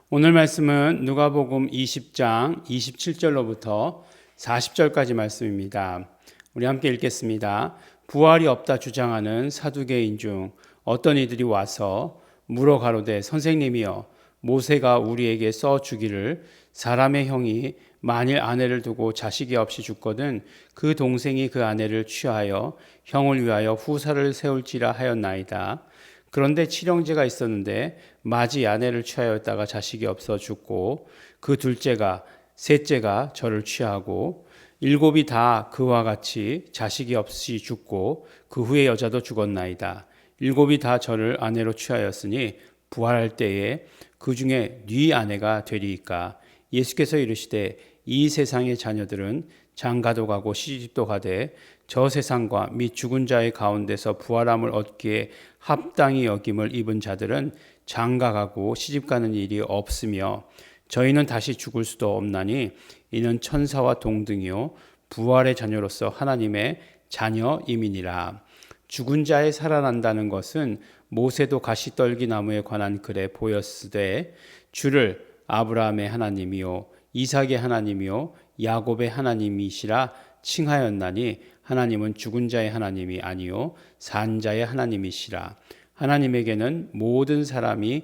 오늘 말씀은 누가복음 20장 27절로부터 40절까지 말씀입니다. 우리 함께 읽겠습니다. 부활이 없다 주장하는 사두개인 중 어떤 이들이 와서 물어 가로되 선생님이여 모세가 우리에게 써 주기를 사람의 형이 만일 아내를 두고 자식이 없이 죽거든 그 동생이 그 아내를 취하여 형을 위하여 후사를 세울지라 하였나이다. 그런데 칠형제가 있었는데 맏이 아내를 취하였다가 자식이 없어 죽고 그 둘째가 셋째가 저를 취하고 일곱이 다 그와 같이 자식이 없이 죽고 그 후에 여자도 죽었나이다. 일곱이 다 저를 아내로 취하였으니 부활할 때에 그 중에 네 아내가 되리이까. 예수께서 이르시되 이 세상의 자녀들은 장가도 가고 시집도 가되 저 세상과 및 죽은 자의 가운데서 부활함을 얻기에 합당히 여김을 입은 자들은 장가가고 시집가는 일이 없으며 저희는 다시 죽을 수도 없나니 이는 천사와 동등이요 부활의 자녀로서 하나님의 자녀임이니라. 죽은 자의 살아난다는 것은 모세도 가시떨기 나무에 관한 글에 보였으되 주를 아브라함의 하나님이요 이삭의 하나님이요 야곱의 하나님이시라 칭하였나니 하나님은 죽은 자의 하나님이 아니요 산 자의 하나님이시라. 하나님에게는 모든 사람이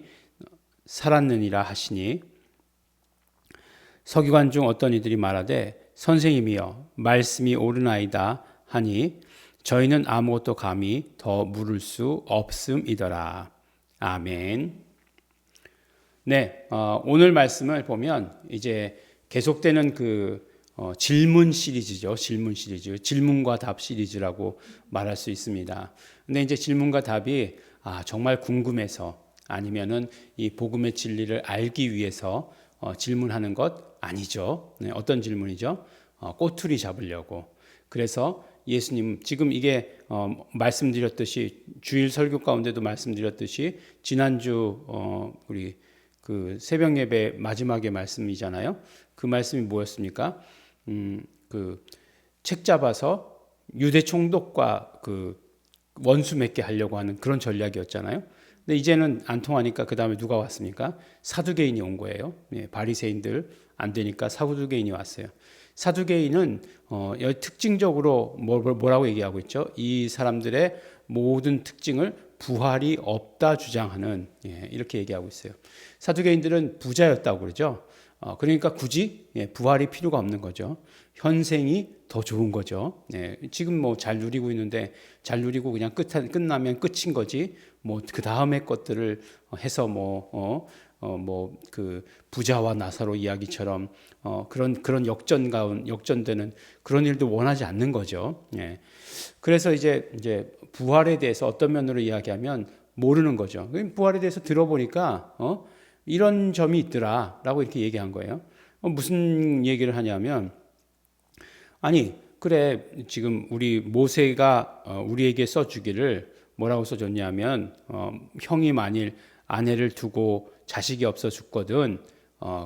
살았느니라 하시니 서기관 중 어떤 이들이 말하되 선생님이여 말씀이 옳으나이다 하니 저희는 아무것도 감히 더 물을 수 없음이더라. 아멘. 네, 오늘 말씀을 보면 이제 계속되는 질문 시리즈죠. 질문 시리즈. 질문과 답 시리즈라고 말할 수 있습니다. 근데 이제 질문과 답이 정말 궁금해서 아니면은 이 복음의 진리를 알기 위해서 질문하는 것 아니죠. 네, 어떤 질문이죠? 꼬투리 잡으려고. 그래서 예수님 지금 이게 말씀드렸듯이 주일 설교 가운데도 말씀드렸듯이 지난주 우리 그 새벽 예배 마지막의 말씀이잖아요. 그 말씀이 뭐였습니까? 그 책 잡아서 유대 총독과 그 원수 맺게 하려고 하는 그런 전략이었잖아요. 근데 이제는 안 통하니까 그 다음에 누가 왔습니까? 사두개인이 온 거예요. 바리새인들 안 되니까 사두개인이 왔어요. 사두개인은 특징적으로 뭐라고 얘기하고 있죠? 이 사람들의 모든 특징을 부활이 없다 주장하는 이렇게 얘기하고 있어요. 사두개인들은 부자였다고 그러죠. 그러니까 굳이 부활이 필요가 없는 거죠. 현생이 더 좋은 거죠. 지금 뭐 잘 누리고 있는데 잘 누리고 그냥 끝나면 끝인 거지. 뭐 그 다음에 것들을 해서 그 부자와 나사로 이야기처럼 그런 역전되는 그런 일도 원하지 않는 거죠. 그래서 이제 부활에 대해서 어떤 면으로 이야기하면 모르는 거죠. 부활에 대해서 들어보니까 이런 점이 있더라라고 이렇게 얘기한 거예요. 무슨 얘기를 하냐면 아니 그래 지금 우리 모세가 우리에게 써주기를 뭐라고 써줬냐면 형이 만일 아내를 두고 자식이 없어 죽거든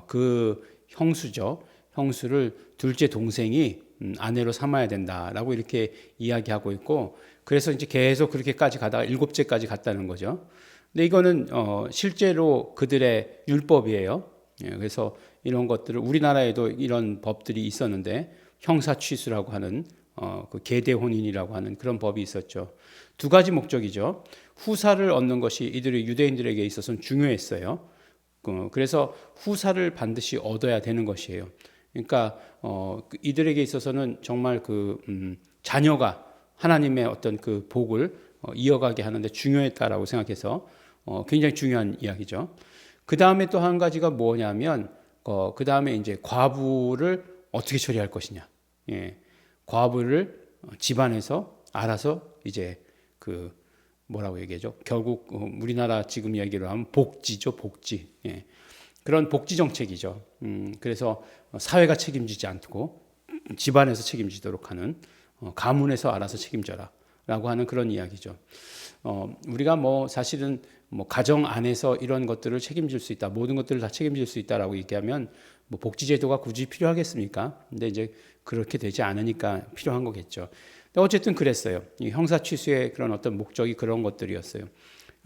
그 형수죠. 형수를 둘째 동생이 아내로 삼아야 된다라고 이렇게 이야기하고 있고 그래서 이제 계속 그렇게까지 가다가 일곱째까지 갔다는 거죠. 근데 이거는 실제로 그들의 율법이에요. 그래서 이런 것들을 우리나라에도 이런 법들이 있었는데 형사취수라고 하는 그 계대혼인이라고 하는 그런 법이 있었죠. 두 가지 목적이죠. 후사를 얻는 것이 이들의 유대인들에게 있어서는 중요했어요. 그래서 후사를 반드시 얻어야 되는 것이에요. 그러니까 이들에게 있어서는 정말 자녀가 하나님의 어떤 그 복을 이어가게 하는데 중요했다라고 생각해서 굉장히 중요한 이야기죠. 그 다음에 또 한 가지가 뭐냐면 그 다음에 이제 과부를 어떻게 처리할 것이냐. 과부를 집안에서 알아서 이제 뭐라고 얘기하죠? 결국 우리나라 지금 얘기로 하면 복지죠, 복지. 그런 복지 정책이죠. 그래서 사회가 책임지지 않고 집안에서 책임지도록 하는 가문에서 알아서 책임져라라고 하는 그런 이야기죠. 우리가 사실은 가정 안에서 이런 것들을 책임질 수 있다, 모든 것들을 다 책임질 수 있다라고 얘기하면 복지제도가 굳이 필요하겠습니까? 근데 이제 그렇게 되지 않으니까 필요한 거겠죠. 어쨌든 그랬어요. 이 형사취수의 그런 어떤 목적이 그런 것들이었어요.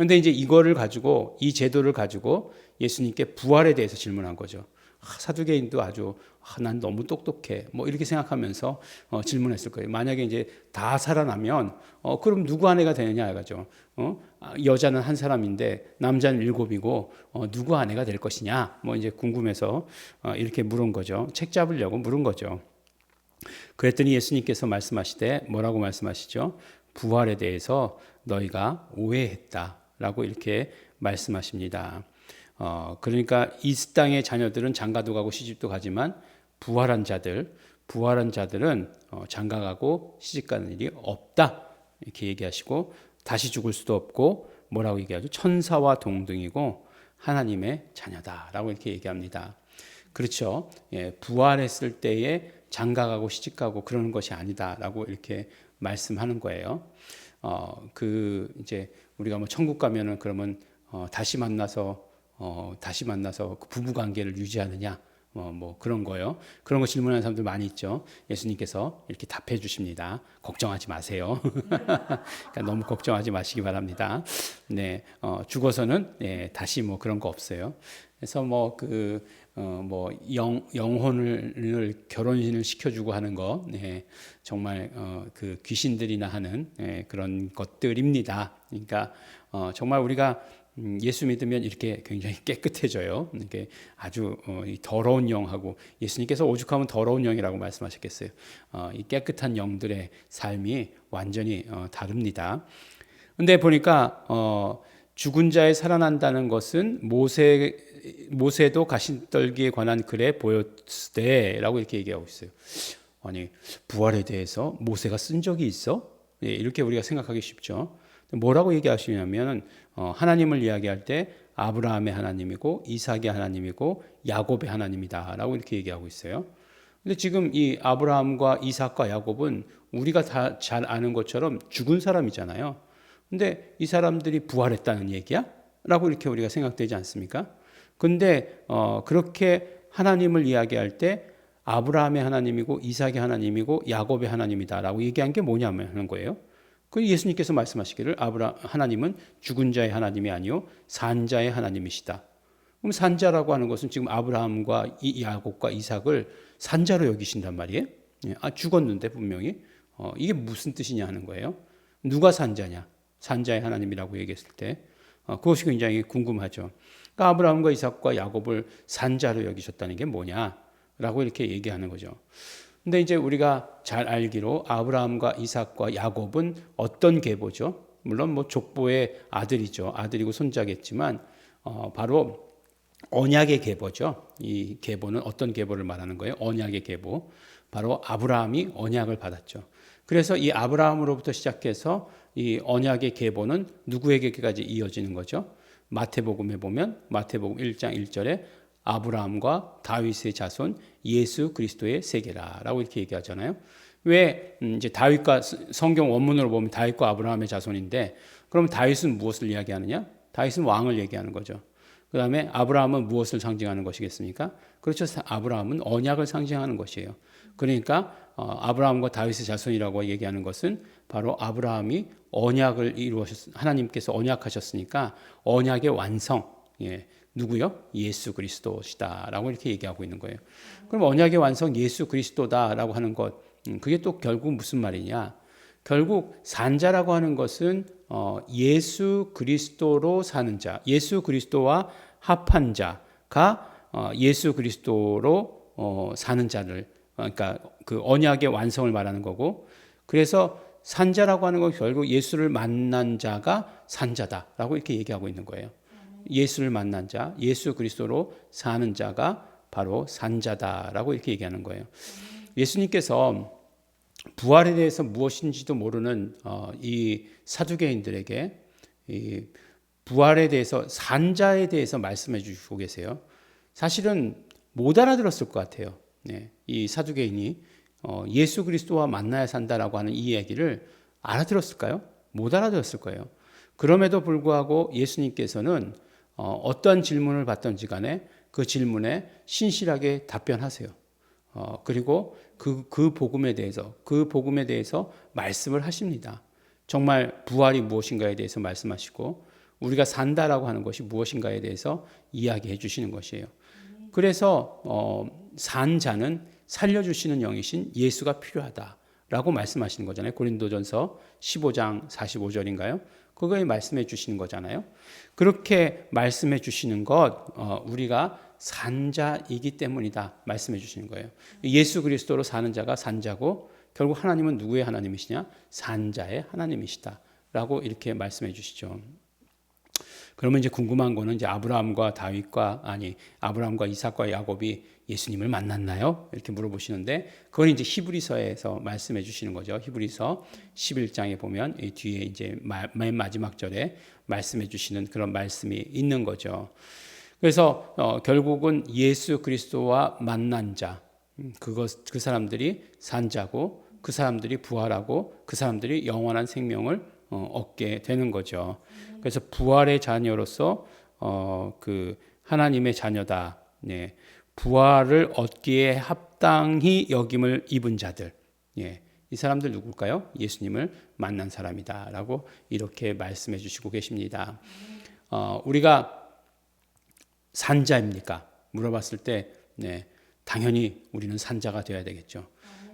그런데 이제 이거를 가지고 이 제도를 가지고 예수님께 부활에 대해서 질문한 거죠. 사두개인도 아주 난 너무 똑똑해 뭐 이렇게 생각하면서 질문했을 거예요. 만약에 이제 다 살아나면 그럼 누구 아내가 되느냐 이거죠. 여자는 한 사람인데 남자는 7이고 누구 아내가 될 것이냐 뭐 이제 궁금해서 이렇게 물은 거죠. 책 잡으려고 물은 거죠. 그랬더니 예수님께서 말씀하시되 뭐라고 말씀하시죠? 부활에 대해서 너희가 오해했다라고 이렇게 말씀하십니다. 그러니까 이 땅의 자녀들은 장가도 가고 시집도 가지만 부활한 자들은 장가 가고 시집 가는 일이 없다 이렇게 얘기하시고 다시 죽을 수도 없고 뭐라고 얘기하죠? 천사와 동등이고 하나님의 자녀다라고 이렇게 얘기합니다. 그렇죠? 예, 부활했을 때에 장가 가고 시집 가고 그러는 것이 아니다라고 이렇게 말씀하는 거예요. 이제 우리가 뭐 천국 가면은 그러면 다시 만나서 그 부부 관계를 유지하느냐 뭐 그런 거요. 그런 거 질문하는 사람들 많이 있죠. 예수님께서 이렇게 답해 주십니다. 걱정하지 마세요. 그러니까 너무 걱정하지 마시기 바랍니다. 네, 죽어서는 다시 뭐 그런 거 없어요. 그래서 영혼을 결혼을 시켜주고 하는 거, 정말 그 귀신들이나 하는 그런 것들입니다. 그러니까 정말 우리가 예수 믿으면 이렇게 굉장히 깨끗해져요. 이렇게 아주 더러운 영하고 예수님께서 오죽하면 더러운 영이라고 말씀하셨겠어요. 이 깨끗한 영들의 삶이 완전히 다릅니다. 근데 보니까 죽은 자의 살아난다는 것은 모세도 가시떨기에 관한 글에 보였으되라고 이렇게 얘기하고 있어요. 아니 부활에 대해서 모세가 쓴 적이 있어? 이렇게 우리가 생각하기 쉽죠. 뭐라고 얘기하시냐면 하나님을 이야기할 때 아브라함의 하나님이고 이삭의 하나님이고 야곱의 하나님이다라고 이렇게 얘기하고 있어요. 근데 지금 이 아브라함과 이삭과 야곱은 우리가 다 잘 아는 것처럼 죽은 사람이잖아요. 근데 이 사람들이 부활했다는 얘기야? 라고 이렇게 우리가 생각되지 않습니까? 근데 그렇게 하나님을 이야기할 때 아브라함의 하나님이고 이삭의 하나님이고 야곱의 하나님이다라고 얘기한 게 뭐냐면 하는 거예요. 그 예수님께서 말씀하시기를 하나님은 죽은 자의 하나님이 아니요 산 자의 하나님이시다. 그럼 산자라고 하는 것은 지금 아브라함과 야곱과 이삭을 산자로 여기신단 말이에요. 죽었는데 분명히 이게 무슨 뜻이냐 하는 거예요. 누가 산자냐? 산자의 하나님이라고 얘기했을 때 그것이 굉장히 궁금하죠. 그러니까 아브라함과 이삭과 야곱을 산자로 여기셨다는 게 뭐냐라고 이렇게 얘기하는 거죠. 근데 이제 우리가 잘 알기로 아브라함과 이삭과 야곱은 어떤 계보죠? 물론 뭐 족보의 아들이죠. 아들이고 손자겠지만 바로 언약의 계보죠. 이 계보는 어떤 계보를 말하는 거예요? 언약의 계보. 바로 아브라함이 언약을 받았죠. 그래서 이 아브라함으로부터 시작해서 이 언약의 계보는 누구에게까지 이어지는 거죠? 마태복음에 보면 마태복음 1장 1절에 아브라함과 다윗의 자손 예수 그리스도의 세계라라고 이렇게 얘기하잖아요. 왜 이제 다윗과 성경 원문으로 보면 다윗과 아브라함의 자손인데 그럼 다윗은 무엇을 이야기하느냐? 다윗은 왕을 얘기하는 거죠. 그다음에 아브라함은 무엇을 상징하는 것이겠습니까? 그렇죠. 아브라함은 언약을 상징하는 것이에요. 그러니까 아브라함과 다윗의 자손이라고 얘기하는 것은 바로 아브라함이 언약을 하나님께서 언약하셨으니까 언약의 완성. 누구요? 예수 그리스도시다라고 이렇게 얘기하고 있는 거예요. 그럼 언약의 완성 예수 그리스도다라고 하는 것, 그게 또 결국 무슨 말이냐? 결국 산자라고 하는 것은 예수 그리스도로 사는 자, 예수 그리스도와 합한 자가 예수 그리스도로 사는 자를, 그러니까 그 언약의 완성을 말하는 거고, 그래서 산자라고 하는 건 결국 예수를 만난 자가 산자다라고 이렇게 얘기하고 있는 거예요. 예수를 만난 자, 예수 그리스도로 사는 자가 바로 산자다라고 이렇게 얘기하는 거예요. 예수님께서 부활에 대해서 무엇인지도 모르는 이 사두개인들에게 이 부활에 대해서 산자에 대해서 말씀해 주시고 계세요. 사실은 못 알아들었을 것 같아요. 이 사두개인이 예수 그리스도와 만나야 산다라고 하는 이 얘기를 알아들었을까요? 못 알아들었을 거예요. 그럼에도 불구하고 예수님께서는 어떠한 질문을 받던지 간에 그 질문에 신실하게 답변하세요. 그리고 그 복음에 대해서 말씀을 하십니다. 정말 부활이 무엇인가에 대해서 말씀하시고 우리가 산다라고 하는 것이 무엇인가에 대해서 이야기해 주시는 것이에요. 그래서 산 자는 살려주시는 영이신 예수가 필요하다라고 말씀하시는 거잖아요. 고린도전서 15장 45절인가요? 그거에 말씀해 주시는 거잖아요. 그렇게 말씀해 주시는 것 우리가 산자이기 때문이다 말씀해 주시는 거예요. 예수 그리스도로 사는 자가 산자고 결국 하나님은 누구의 하나님이시냐? 산자의 하나님이시다라고 이렇게 말씀해 주시죠. 그러면 이제 궁금한 거는 이제 아브라함과 이삭과 야곱이 예수님을 만났나요? 이렇게 물어보시는데 그건 이제 히브리서에서 말씀해 주시는 거죠. 히브리서 11장에 보면 이 뒤에 이제 맨 마지막 절에 말씀해 주시는 그런 말씀이 있는 거죠. 그래서 결국은 예수 그리스도와 만난 자, 그 사람들이 산자고 그 사람들이 부활하고 그 사람들이 영원한 생명을 얻게 되는 거죠. 그래서 부활의 자녀로서 그 하나님의 자녀다. 네. 부활을 얻기에 합당히 여김을 입은 자들. 예. 이 사람들 누굴까요? 예수님을 만난 사람이다라고 이렇게 말씀해 주시고 계십니다. 우리가 산자입니까? 물어봤을 때 네, 당연히 우리는 산자가 되어야 되겠죠.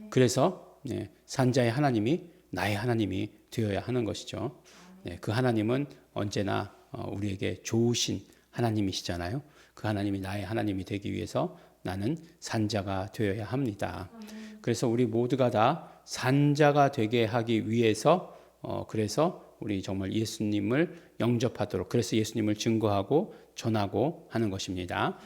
그래서 네, 산자의 하나님이 나의 하나님이 되어야 하는 것이죠. 네, 그 하나님은 언제나 우리에게 좋으신 하나님이시잖아요. 그 하나님이 나의 하나님이 되기 위해서 나는 산자가 되어야 합니다. 그래서 우리 모두가 다 산자가 되게 하기 위해서 그래서 우리 정말 예수님을 영접하도록 그래서 예수님을 증거하고 전하고 하는 것입니다.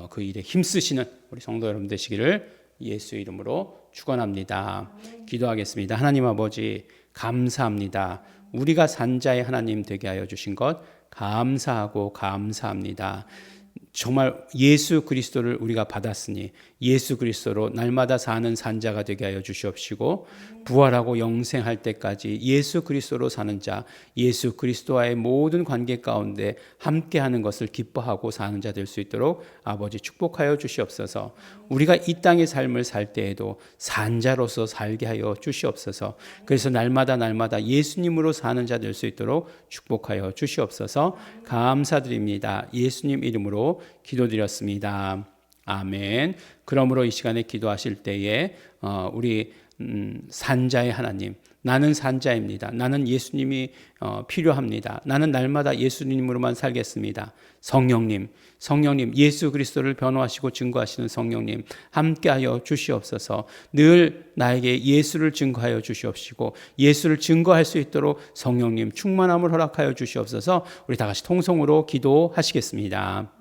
그 일에 힘쓰시는 우리 성도 여러분 되시기를 예수 이름으로 축원합니다. 기도하겠습니다. 하나님 아버지 감사합니다. 우리가 산자의 하나님 되게 하여 주신 것 감사하고 감사합니다. 정말 예수 그리스도를 우리가 받았으니 예수 그리스도로 날마다 사는 산자가 되게 하여 주시옵시고 부활하고 영생할 때까지 예수 그리스도로 사는 자, 예수 그리스도와의 모든 관계 가운데 함께하는 것을 기뻐하고 사는 자 될 수 있도록 아버지 축복하여 주시옵소서. 우리가 이 땅의 삶을 살 때에도 산자로서 살게 하여 주시옵소서. 그래서 날마다 예수님으로 사는 자 될 수 있도록 축복하여 주시옵소서. 감사드립니다. 예수님 이름으로 기도드렸습니다. 아멘. 그러므로 이 시간에 기도하실 때에 우리 산자의 하나님, 나는 산자입니다. 나는 예수님이 필요합니다. 나는 날마다 예수님으로만 살겠습니다. 성령님, 예수 그리스도를 변호하시고 증거하시는 성령님 함께하여 주시옵소서. 늘 나에게 예수를 증거하여 주시옵시고 예수를 증거할 수 있도록 성령님 충만함을 허락하여 주시옵소서. 우리 다 같이 통성으로 기도하시겠습니다.